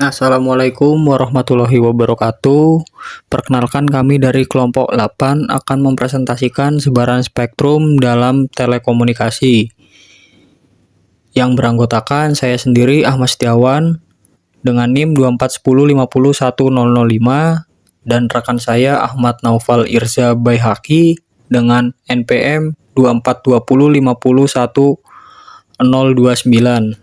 Assalamualaikum warahmatullahi wabarakatuh. Perkenalkan, kami dari kelompok 8 akan mempresentasikan sebaran spektrum dalam telekomunikasi yang beranggotakan saya sendiri Ahmad Setiawan dengan NIM 241050105 dan rekan saya Ahmad Naufal Irza Baihaqi dengan NPM 242050129.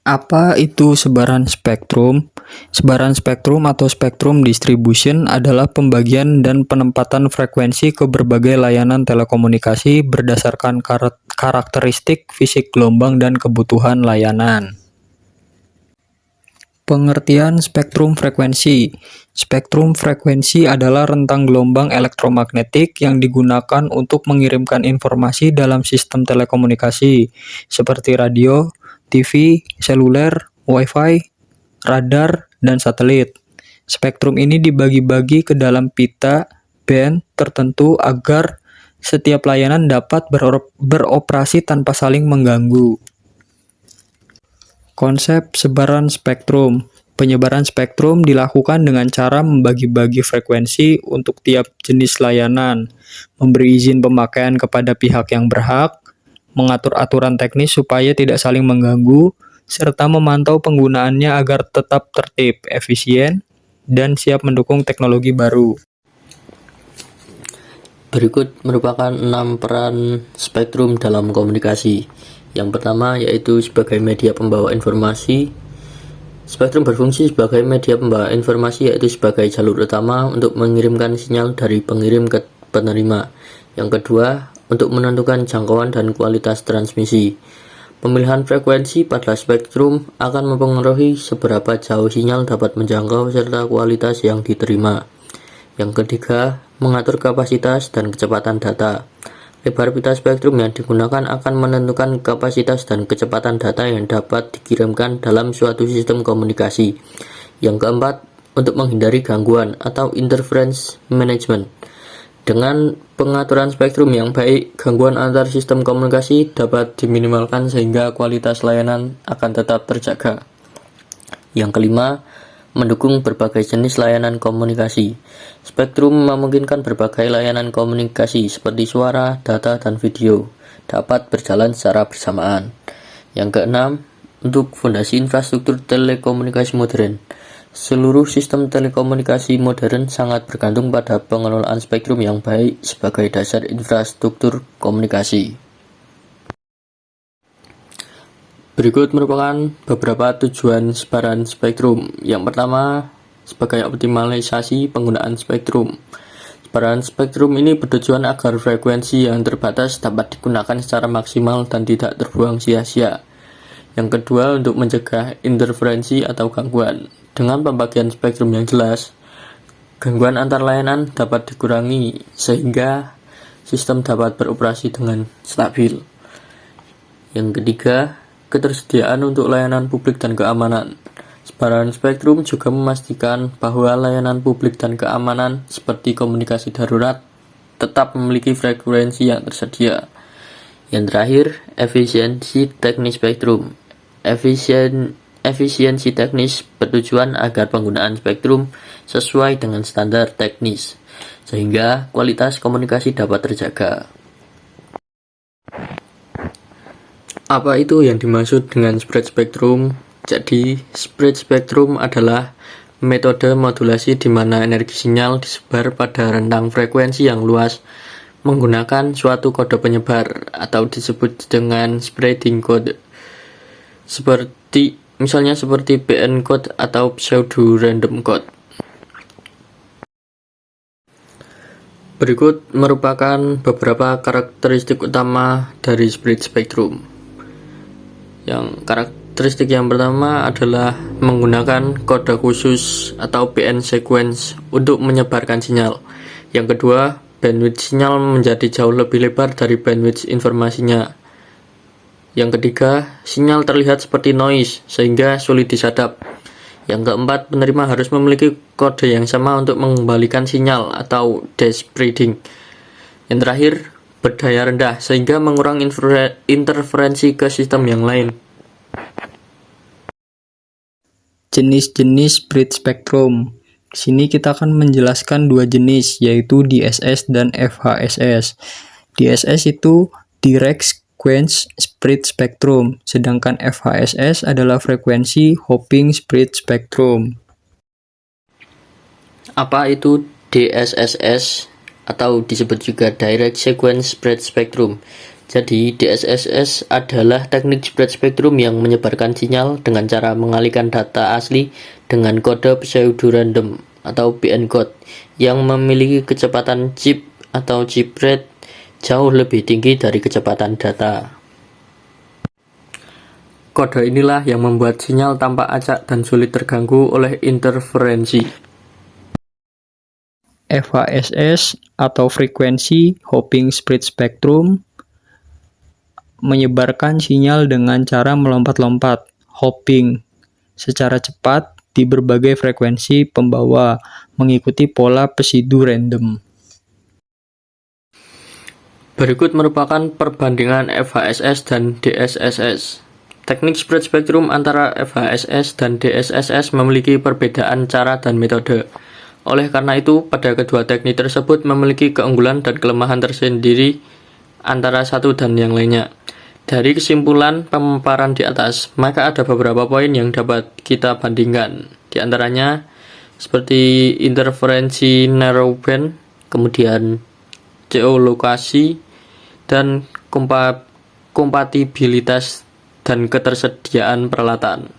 Apa itu sebaran spektrum? Sebaran spektrum atau spectrum distribution adalah pembagian dan penempatan frekuensi ke berbagai layanan telekomunikasi berdasarkan karakteristik fisik gelombang dan kebutuhan layanan. Pengertian spektrum frekuensi. Spektrum frekuensi adalah rentang gelombang elektromagnetik yang digunakan untuk mengirimkan informasi dalam sistem telekomunikasi seperti radio, TV, seluler, Wi-Fi, radar, dan satelit. Spektrum ini dibagi-bagi ke dalam pita band tertentu agar setiap layanan dapat beroperasi tanpa saling mengganggu. Konsep sebaran spektrum. Penyebaran spektrum dilakukan dengan cara membagi-bagi frekuensi untuk tiap jenis layanan, memberi izin pemakaian kepada pihak yang berhak, mengatur aturan teknis supaya tidak saling mengganggu, serta memantau penggunaannya agar tetap tertib, efisien, dan siap mendukung teknologi baru. Berikut merupakan 6 peran spektrum dalam komunikasi. Yang pertama yaitu sebagai media pembawa informasi. Spektrum berfungsi sebagai media pembawa informasi, yaitu sebagai jalur utama untuk mengirimkan sinyal dari pengirim ke penerima. Yang kedua, untuk menentukan jangkauan dan kualitas transmisi. Pemilihan frekuensi pada spektrum akan mempengaruhi seberapa jauh sinyal dapat menjangkau serta kualitas yang diterima. Yang ketiga, mengatur kapasitas dan kecepatan data. Lebar pita spektrum yang digunakan akan menentukan kapasitas dan kecepatan data yang dapat dikirimkan dalam suatu sistem komunikasi. Yang keempat, untuk menghindari gangguan atau interference management. Dengan pengaturan spektrum yang baik, gangguan antar sistem komunikasi dapat diminimalkan sehingga kualitas layanan akan tetap terjaga. Yang kelima, mendukung berbagai jenis layanan komunikasi. Spektrum memungkinkan berbagai layanan komunikasi seperti suara, data, dan video dapat berjalan secara bersamaan. Yang keenam, untuk fondasi infrastruktur telekomunikasi modern. Seluruh sistem telekomunikasi modern sangat bergantung pada pengelolaan spektrum yang baik sebagai dasar infrastruktur komunikasi. Berikut merupakan beberapa tujuan sebaran spektrum. Yang pertama, sebagai optimalisasi penggunaan spektrum. Sebaran spektrum ini bertujuan agar frekuensi yang terbatas dapat digunakan secara maksimal dan tidak terbuang sia-sia. Yang kedua, untuk mencegah interferensi atau gangguan. Dengan pembagian spektrum yang jelas, gangguan antar layanan dapat dikurangi sehingga sistem dapat beroperasi dengan stabil. Yang ketiga, ketersediaan untuk layanan publik dan keamanan. Sebaran spektrum juga memastikan bahwa layanan publik dan keamanan seperti komunikasi darurat tetap memiliki frekuensi yang tersedia. Yang terakhir, efisiensi teknis spektrum. Efisiensi teknis bertujuan agar penggunaan spektrum sesuai dengan standar teknis, sehingga kualitas komunikasi dapat terjaga. Apa itu yang dimaksud dengan spread spektrum? Jadi, spread spektrum adalah metode modulasi di mana energi sinyal disebar pada rentang frekuensi yang luas menggunakan suatu kode penyebar atau disebut dengan spreading code. Misalnya seperti PN code atau pseudo random code. Berikut merupakan beberapa karakteristik utama dari spread spektrum. Yang karakteristik yang pertama adalah menggunakan kode khusus atau PN sequence untuk menyebarkan sinyal. Yang kedua, bandwidth sinyal menjadi jauh lebih lebar dari bandwidth informasinya. Yang ketiga, sinyal terlihat seperti noise sehingga sulit disadap. Yang keempat, penerima harus memiliki kode yang sama untuk mengembalikan sinyal atau despreading. Yang terakhir, berdaya rendah sehingga mengurangi interferensi ke sistem yang lain. jenis-jenis spread spectrum. Di sini kita akan menjelaskan dua jenis, yaitu DSS dan FHSS. DSS itu Direct Sequence Spread Spectrum, sedangkan FHSS adalah frekuensi hopping spread spectrum. Apa itu DSSS atau disebut juga Direct Sequence Spread Spectrum? Jadi, DSSS adalah teknik spread spectrum yang menyebarkan sinyal dengan cara mengalihkan data asli dengan kode pseudo-random atau BN code yang memiliki kecepatan chip atau chip rate jauh lebih tinggi dari kecepatan data. Kode inilah yang membuat sinyal tampak acak dan sulit terganggu oleh interferensi. FHSS atau frekuensi hopping spread spectrum menyebarkan sinyal dengan cara melompat-lompat, hopping, secara cepat di berbagai frekuensi pembawa, mengikuti pola pseudo-random. Berikut merupakan perbandingan FHSS dan DSSS. Teknik spread spectrum antara FHSS dan DSSS memiliki perbedaan cara dan metode. Oleh karena itu, pada kedua teknik tersebut memiliki keunggulan dan kelemahan tersendiri antara satu dan yang lainnya. Dari kesimpulan pemaparan di atas, maka ada beberapa poin yang dapat kita bandingkan. Di antaranya, seperti interferensi narrowband, kemudian geolokasi, dan kompatibilitas dan ketersediaan peralatan.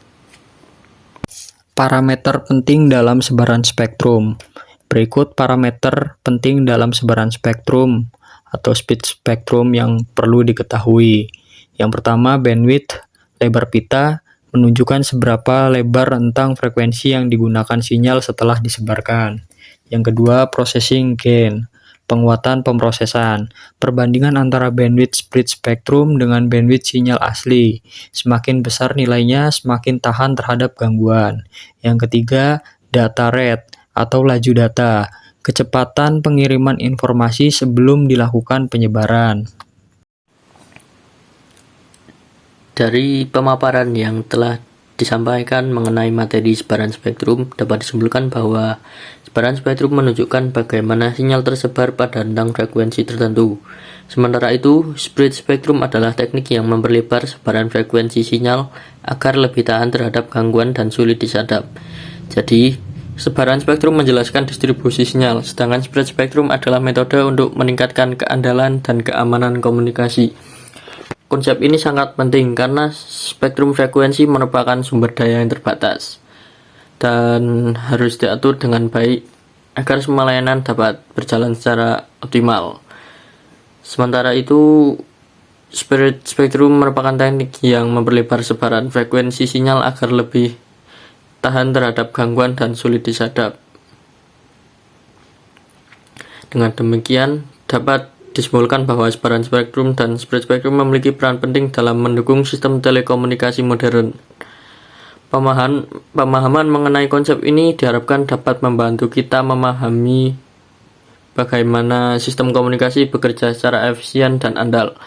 Parameter penting dalam sebaran spektrum. Berikut parameter penting dalam sebaran spektrum atau speed spektrum yang perlu diketahui. Yang pertama, bandwidth, lebar pita, menunjukkan seberapa lebar rentang frekuensi yang digunakan sinyal setelah disebarkan. Yang kedua, processing gain, penguatan pemrosesan, perbandingan antara bandwidth spread spektrum dengan bandwidth sinyal asli. Semakin besar nilainya, semakin tahan terhadap gangguan. Yang ketiga, data rate atau laju data, kecepatan pengiriman informasi sebelum dilakukan penyebaran. Dari pemaparan yang telah disampaikan mengenai materi sebaran spektrum, dapat disimpulkan bahwa sebaran spektrum menunjukkan bagaimana sinyal tersebar pada rentang frekuensi tertentu. Sementara itu, spread spektrum adalah teknik yang memperlebar sebaran frekuensi sinyal agar lebih tahan terhadap gangguan dan sulit disadap. Jadi, sebaran spektrum menjelaskan distribusi sinyal, sedangkan spread spektrum adalah metode untuk meningkatkan keandalan dan keamanan komunikasi. Konsep ini sangat penting karena spektrum frekuensi merupakan sumber daya yang terbatas dan harus diatur dengan baik agar semua layanan dapat berjalan secara optimal. Sementara itu, spread spektrum merupakan teknik yang memperlebar sebaran frekuensi sinyal agar lebih tahan terhadap gangguan dan sulit disadap. Dengan demikian, dapat disimpulkan bahwa sebaran spektrum dan spread spektrum memiliki peran penting dalam mendukung sistem telekomunikasi modern. Pemahaman mengenai konsep ini diharapkan dapat membantu kita memahami bagaimana sistem komunikasi bekerja secara efisien dan andal.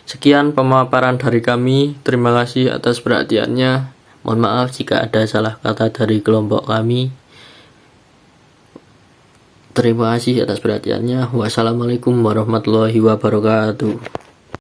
Sekian pemaparan dari kami. Terima kasih atas perhatiannya. Mohon maaf jika ada salah kata dari kelompok kami. Terima kasih atas perhatiannya. Wassalamualaikum warahmatullahi wabarakatuh.